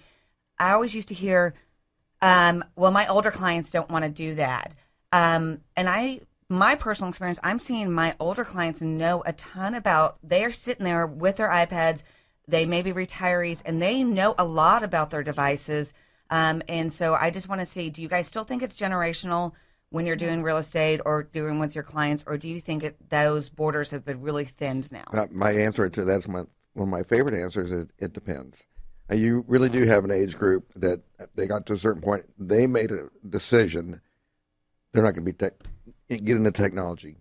I always used to hear, well, my older clients don't want to do that. And my personal experience, I'm seeing my older clients know a ton about, they're sitting there with their iPads, they may be retirees, and they know a lot about their devices. And so I just want to see, do you guys still think it's generational when you're doing real estate or doing with your clients, or do you think those borders have been really thinned now? My answer to that's one of my favorite answers is it depends. You really do have an age group that they got to a certain point, they made a decision they're not going to get into technology.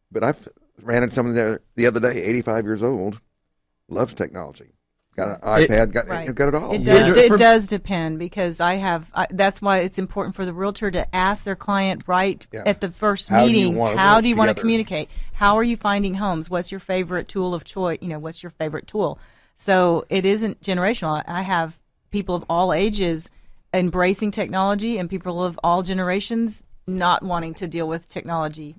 But I ran into someone there the other day, 85 years old, loves technology. Got an iPad, got it all. It does depend, because that's why it's important for the realtor to ask their client at the first meeting, how do you want to communicate? How are you finding homes? What's your favorite tool of choice? What's your favorite tool? So it isn't generational. I have people of all ages embracing technology and people of all generations not wanting to deal with technology.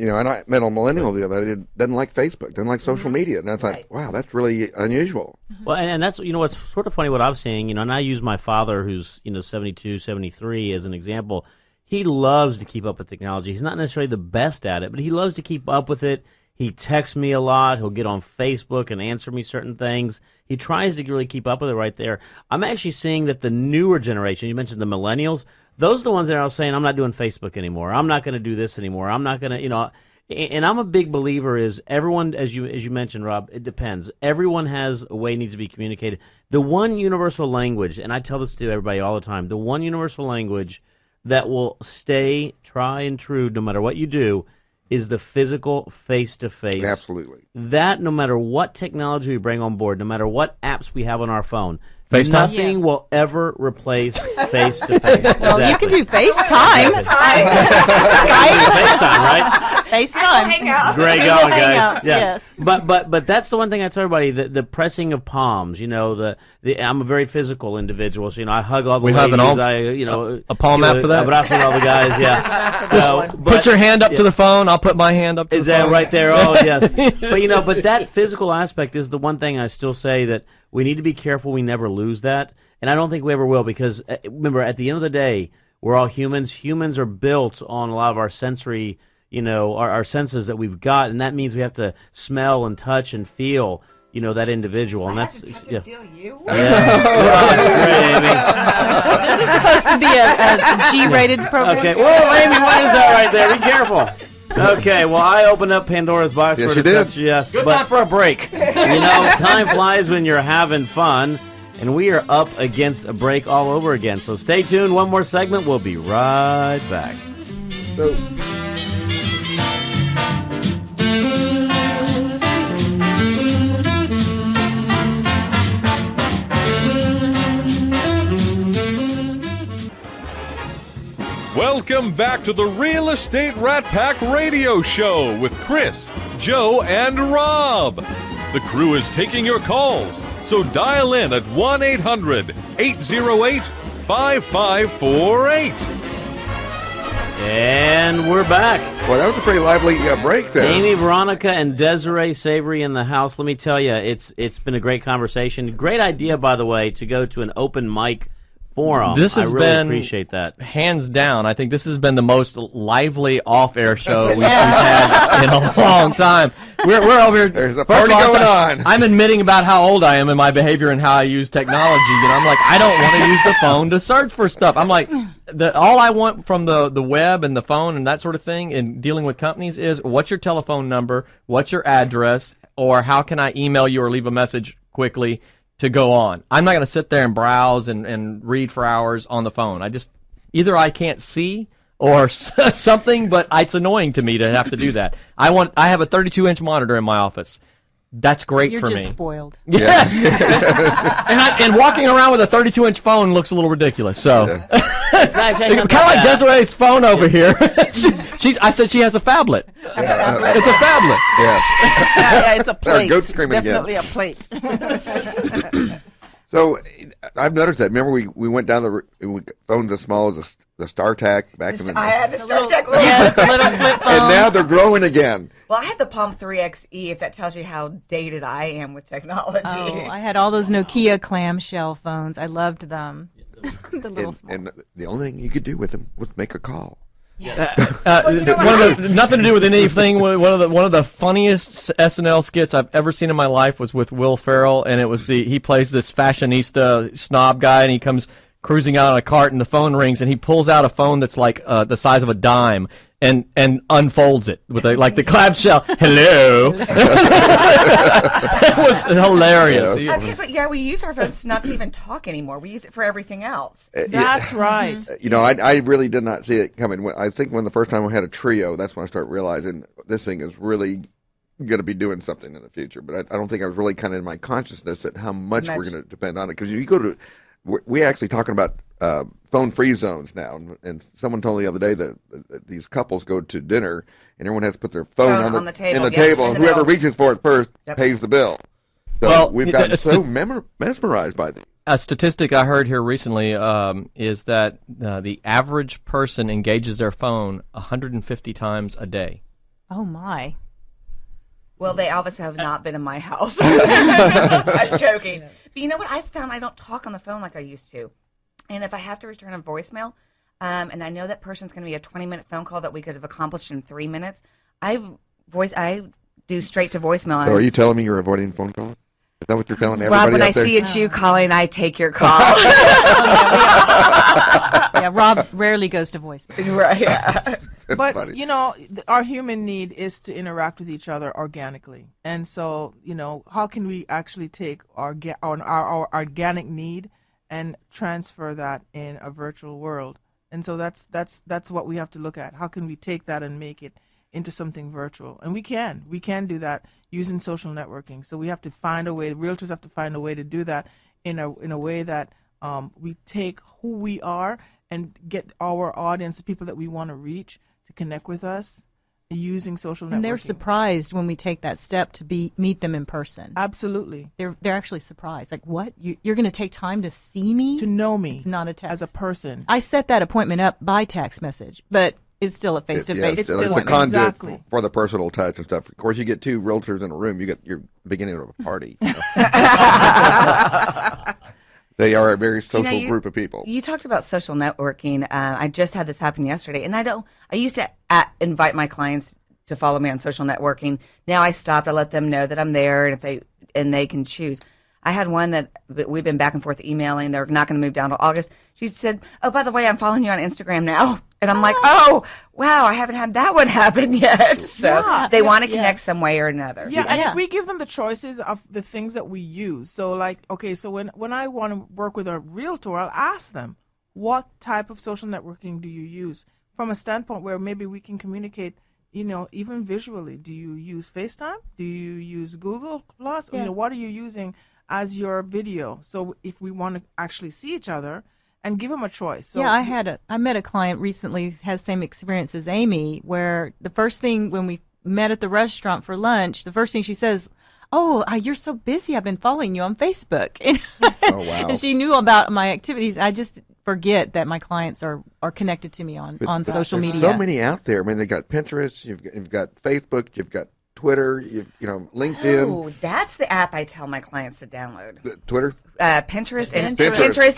And I met a millennial the other day that doesn't like Facebook, doesn't like social media. And I thought, wow, that's really unusual. Well, and that's, what's sort of funny what I'm seeing, and I use my father who's, 72, 73 as an example. He loves to keep up with technology. He's not necessarily the best at it, but he loves to keep up with it. He texts me a lot. He'll get on Facebook and answer me certain things. He tries to really keep up with it right there. I'm actually seeing that the newer generation, you mentioned the millennials, those are the ones that are saying, I'm not doing Facebook anymore. I'm not going to do this anymore. I'm not going to, and I'm a big believer is everyone, as you mentioned, Rob, it depends. Everyone has a way it needs to be communicated. The one universal language, and I tell this to everybody all the time, the one universal language that will stay try and true no matter what you do is the physical face-to-face. Absolutely. That, no matter what technology we bring on board, no matter what apps we have on our phone, FaceTime? Nothing will ever replace face-to-face. Well, you can do FaceTime. Skype. FaceTime, right? FaceTime. Hangout. Great going, guys. Hangouts, yes. But that's the one thing I tell everybody, the pressing of palms, I'm a very physical individual, so, I hug all the ladies. A palm app for that? Abrazo all the guys, yeah. Put your hand up to the phone, I'll put my hand up to the phone. Is that right there? Oh, yes. But that physical aspect is the one thing I still say that we need to be careful we never lose that. And I don't think we ever will, because, remember, at the end of the day, we're all humans. Humans are built on a lot of our sensory, our senses that we've got, and that means we have to smell and touch and feel, that individual. And that's feel you. This is supposed to be a G-rated program. Okay. Well, Amy, what is that right there? Be careful. Okay, well, I opened up Pandora's box for the touch. Yes, good time for a break. Time flies when you're having fun, and we are up against a break all over again. So stay tuned. One more segment. We'll be right back. Welcome back to the Real Estate Rat Pack Radio Show with Chris, Joe, and Rob. The crew is taking your calls, so dial in at 1-800-808-5548. And we're back. Well, that was a pretty lively break there. Amy, Veronica, and Desiree Savory in the house. Let me tell you, it's been a great conversation. Great idea, by the way, to go to an open mic forum. This has I really been, appreciate that. Hands down, I think this has been the most lively off-air show we've had in a long time. We're over here. There's a party going on. I'm admitting about how old I am in my behavior and how I use technology. I'm like, I don't want to use the phone to search for stuff. I'm like, all I want from the web and the phone and that sort of thing in dealing with companies is what's your telephone number, what's your address, or how can I email you or leave a message quickly to go on. I'm not going to sit there and browse and read for hours on the phone. Either I can't see or something, but it's annoying to me to have to do that. I have a 32-inch monitor in my office. That's great for me. You're just spoiled. Yes. and walking around with a 32-inch phone looks a little ridiculous. So, It's nice, kind of like Desiree's phone over here. I said she has a phablet. It's a phablet. Yeah, it's a plate. Goat screaming Definitely again. a plate. So I've noticed that. Remember, we went down phones as small as the StarTAC back in the day. I had the StarTAC. Yes, the little flip phone. And now they're growing again. Well, I had the Palm 3XE, if that tells you how dated I am with technology. Oh, I had all those Nokia clamshell phones. I loved them. The little small. And the only thing you could do with them was make a call. Nothing to do with anything. One of the funniest SNL skits I've ever seen in my life was with Will Ferrell, and it was he plays this fashionista snob guy, and he comes cruising out on a cart, and the phone rings, and he pulls out a phone that's like the size of a dime, and unfolds it with the clamshell. Hello. It was hilarious. Okay, but we use our phones not to even talk anymore. We use it for everything else. That's right. I really did not see it coming. I think when the first time I had a Trio, that's when I started realizing this thing is really going to be doing something in the future. But I don't think I was really kind of in my consciousness at how much we're going to depend on it. Because you go to, we're actually talking about phone-free zones now. And someone told me the other day that these couples go to dinner and everyone has to put their phone on the table, and whoever reaches for it first pays the bill. So we've gotten so mesmerized by this. A statistic I heard here recently is that the average person engages their phone 150 times a day. Oh, my. Well, they obviously have not been in my house. I'm joking. But you know what? I've found I don't talk on the phone like I used to. And if I have to return a voicemail, and I know that person's going to be a 20-minute phone call that we could have accomplished in 3 minutes, I do straight to voicemail. So are you telling me you're avoiding phone calls? Is that what you're telling everybody Rob, when out I there? see it's you calling, I take your call. Yeah, Rob rarely goes to voicemail. Right. Yeah. But, funny. you know, our human need is to interact with each other organically. And so, you know, how can we actually take our organic need and transfer that in a virtual world? And so that's what we have to look at. How can we take that and make it into something virtual? And we can do that using social networking. So we have to find a way, realtors have to find a way to do that in a way that we take who we are and get our audience, the people that we want to reach, to connect with us using social networking. And they're surprised when we take that step to meet them in person. Absolutely. They're actually surprised. Like, what? You're going to take time to see me? To know me. It's not a text. As a person. I set that appointment up by text message, but it's still a face-to-face. It's a conduit for the personal touch and stuff. Of course, you get two realtors in a room, you're beginning of a party. You know? They are a very social group of people. You talked about social networking. I just had this happen yesterday, and I used to invite my clients to follow me on social networking. Now I stopped. I let them know that I'm there, and they can choose. I had one that we've been back and forth emailing. They're not going to move down till August. She said, "Oh, by the way, I'm following you on Instagram now." And I'm like, "Oh, wow, I haven't had that one happen yet." So they want to connect some way or another. Yeah, and if we give them the choices of the things that we use, so like, okay, so when I want to work with a realtor, I'll ask them, what type of social networking do you use? From a standpoint where maybe we can communicate, you know, even visually. Do you use FaceTime? Do you use Google Plus? Yeah. You know, what are you using as your video? So if we want to actually see each other, and give them a choice. So yeah, I met a client recently who has the same experience as Amy, where the first thing when we met at the restaurant for lunch, the first thing she says, "Oh, you're so busy. I've been following you on Facebook." Oh, wow. And she knew about my activities. I just forget that my clients are connected to me on social media. So many out there. I mean, they got Pinterest, you've got Facebook, you've got Twitter, LinkedIn. Oh, that's the app I tell my clients to download. Twitter? Pinterest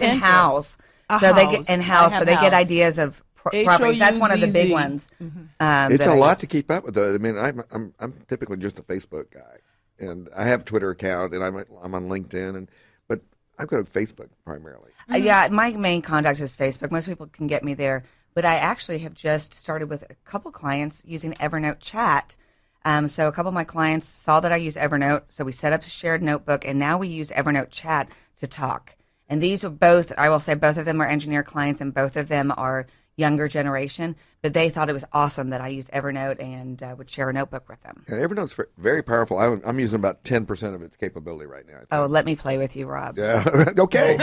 and House. So they get in-house, so they get ideas of properties. That's one of the big ones. Mm-hmm. It's a lot to keep up with, though. I mean, I'm typically just a Facebook guy, and I have a Twitter account, and I'm on LinkedIn, but I've got a Facebook primarily. Yeah, my main contact is Facebook. Most people can get me there, but I actually have just started with a couple clients using Evernote Chat. So a couple of my clients saw that I use Evernote, so we set up a shared notebook, and now we use Evernote Chat to talk. And these are both, I will say, both of them are engineer clients, and both of them are younger generation, but they thought it was awesome that I used Evernote and would share a notebook with them. Yeah, Evernote's very powerful. I'm using about 10% of its capability right now. Oh, let me play with you, Rob. Yeah, okay.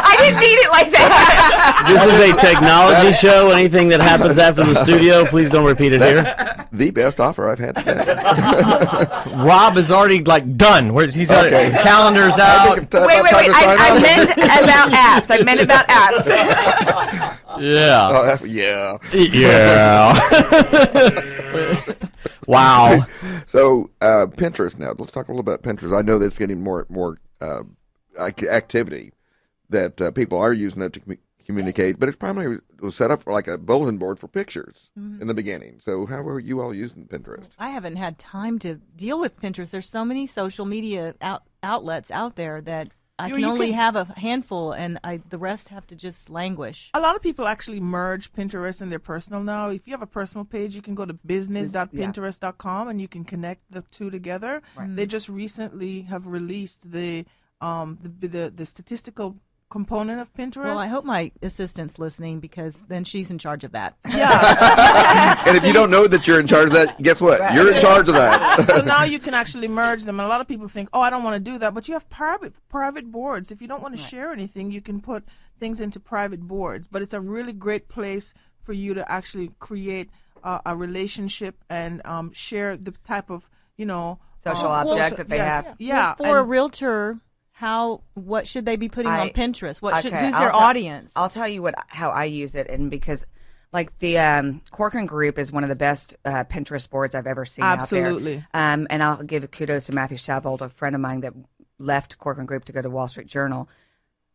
I didn't mean it like that. This is a technology show. Anything that happens after the studio, please don't repeat it here. The best offer I've had today. Rob is already done. He's got calendars out. Wait. I meant about apps. I meant about apps. Yeah. Yeah. Yeah. Wow. So Pinterest now. Let's talk a little about Pinterest. I know that it's getting more activity that people are using it to communicate, but it's primarily was set up for like a bulletin board for pictures in the beginning. So how are you all using Pinterest? I haven't had time to deal with Pinterest. There's so many social media outlets out there that I can only have a handful, and the rest have to just languish. A lot of people actually merge Pinterest and their personal now. If you have a personal page, you can go to business.pinterest.com and you can connect the two together. Right. They just recently have released the statistical component of Pinterest. Well, I hope my assistant's listening because then she's in charge of that. Yeah. And if you don't know that you're in charge of that, guess what? You're in charge of that. So now you can actually merge them. And a lot of people think, oh, I don't want to do that. But you have private boards. If you don't want to share anything, you can put things into private boards. But it's a really great place for you to actually create a relationship and share the type of, social object that they have. Yeah. Well, for a realtor, what should they be putting on Pinterest? Who's their audience? I'll tell you how I use it, and because like the Corcoran Group is one of the best Pinterest boards I've ever seen Absolutely. out there. And I'll give kudos to Matthew Savold, a friend of mine that left Corcoran Group to go to Wall Street Journal.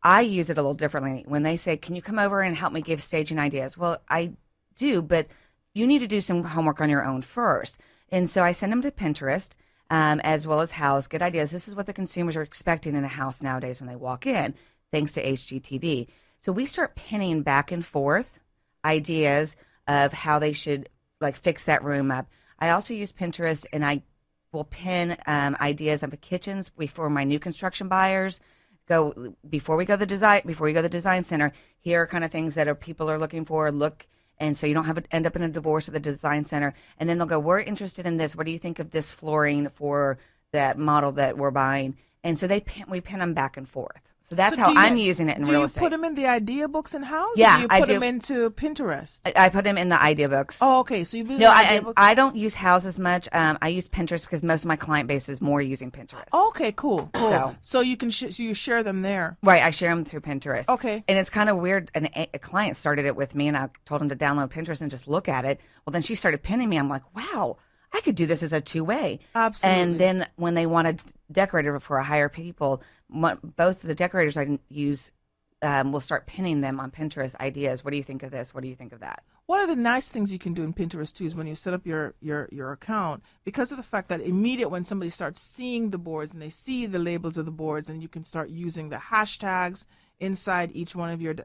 I use it a little differently. When they say, can you come over and help me give staging ideas? Well, I do, but you need to do some homework on your own first. And so I send them to Pinterest, as well as house, get ideas. This is what the consumers are expecting in a house nowadays when they walk in, thanks to HGTV. So we start pinning back and forth ideas of how they should fix that room up. I also use Pinterest, and I will pin ideas of the kitchens before my new construction buyers before we go to the design center. Here are kind of things that people are looking for. And so you don't have to end up in a divorce at the design center. And then they'll go, we're interested in this. What do you think of this flooring for that model that we're buying? And so we pin them back and forth. So that's how I'm using it in real estate. Do you put them in the idea books in house? Yeah, or do you put them into Pinterest? I put them in the idea books. Oh, okay. So you put them in the idea books? I don't use houses much. I use Pinterest because most of my client base is more using Pinterest. Oh, okay, cool. So you can you share them there. Right, I share them through Pinterest. Okay. And it's kind of weird. A client started it with me, and I told him to download Pinterest and just look at it. Well, then she started pinning me. I'm like, wow, I could do this as a two-way. Absolutely. And then when they want a decorator for a hire people, both the decorators I use will start pinning them on Pinterest ideas. What do you think of this? What do you think of that? One of the nice things you can do in Pinterest too is when you set up your account, because of the fact that when somebody starts seeing the boards and they see the labels of the boards, and you can start using the hashtags inside each one of your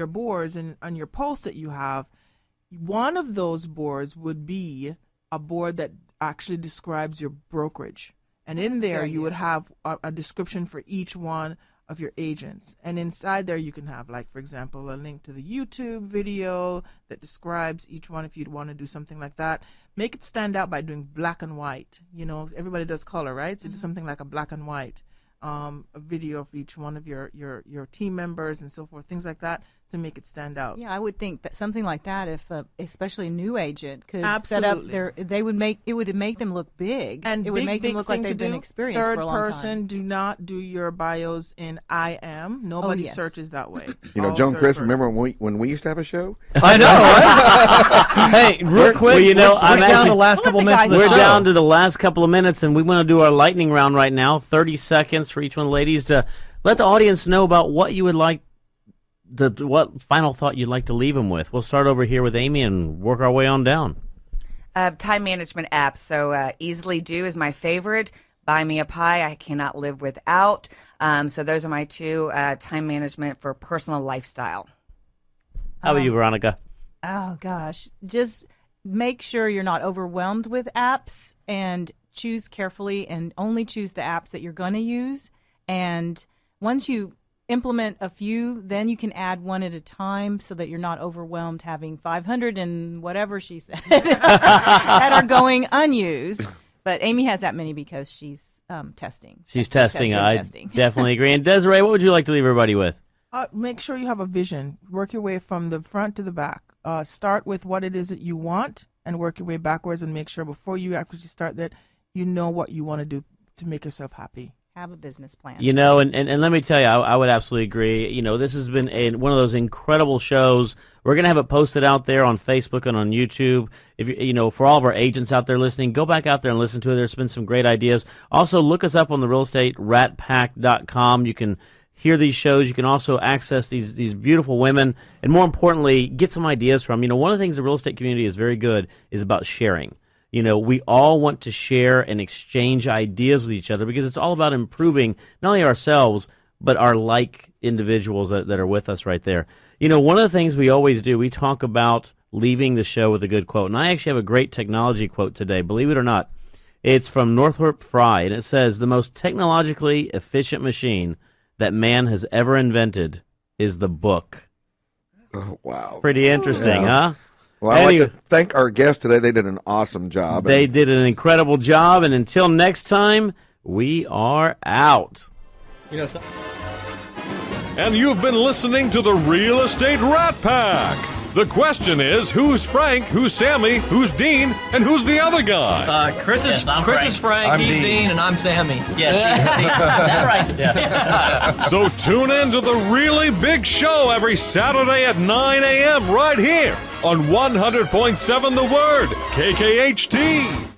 boards and on your posts that you have. One of those boards would be a board that actually describes your brokerage. And in there, you would have a description for each one of your agents. And inside there, you can have, for example, a link to the YouTube video that describes each one if you'd want to do something like that. Make it stand out by doing black and white. Everybody does color, right? So do something like a black and white, a video of each one of your team members and so forth, things like that, to make it stand out. Yeah, I would think that something like that, if especially a new agent could Absolutely. set up it would make them look big, and it would make them look like they've been experienced for a long time. Third person, do not do your bios in I am. Nobody searches that way. Joan, Chris, remember when we used to have a show? I know. Right? Hey, real quick, I'm down to the last couple minutes of the We're show. down to the last couple of minutes, and we want to do our lightning round right now. 30 seconds for each one of the ladies to let the audience know about what you would like. What final thought you'd like to leave them with? We'll start over here with Amy and work our way on down. Time management apps. So Easily Do is my favorite. Buy Me a Pie, I cannot live without. So those are my two time management for personal lifestyle. How about you, Veronica? Oh, gosh. Just make sure you're not overwhelmed with apps, and choose carefully and only choose the apps that you're going to use. And once you implement a few, then you can add one at a time so that you're not overwhelmed having 500 and whatever she said that are going unused. But Amy has that many because she's testing. She's testing. I definitely agree. And Desiree, what would you like to leave everybody with? Make sure you have a vision. Work your way from the front to the back. Start with what it is that you want and work your way backwards, and make sure before you actually start that you know what you want to do to make yourself happy. Have a business plan. And let me tell you, I would absolutely agree. This has been one of those incredible shows. We're going to have it posted out there on Facebook and on YouTube. If for all of our agents out there listening, go back out there and listen to it. There's been some great ideas. Also, look us up on the real estate ratpack.com. You can hear these shows. You can also access these beautiful women, and more importantly, get some ideas from. One of the things the real estate community is very good is about sharing. We all want to share and exchange ideas with each other because it's all about improving not only ourselves, but our like individuals that are with us right there. One of the things we always do, we talk about leaving the show with a good quote. And I actually have a great technology quote today, believe it or not. It's from Northrop Frye, and it says, "The most technologically efficient machine that man has ever invented is the book. Oh, wow. Pretty interesting, huh? Well, I'd like to thank our guests today. They did an awesome job. They did an incredible job, and until next time, we are out. And you've been listening to the Real Estate Rat Pack. The question is, who's Frank, who's Sammy, who's Dean, and who's the other guy? Chris is Frank, he's Dean, and I'm Sammy. Yes, Dean. That's right. Yeah. So tune in to the really big show every Saturday at 9 a.m. right here on 100.7 The Word, KKHT.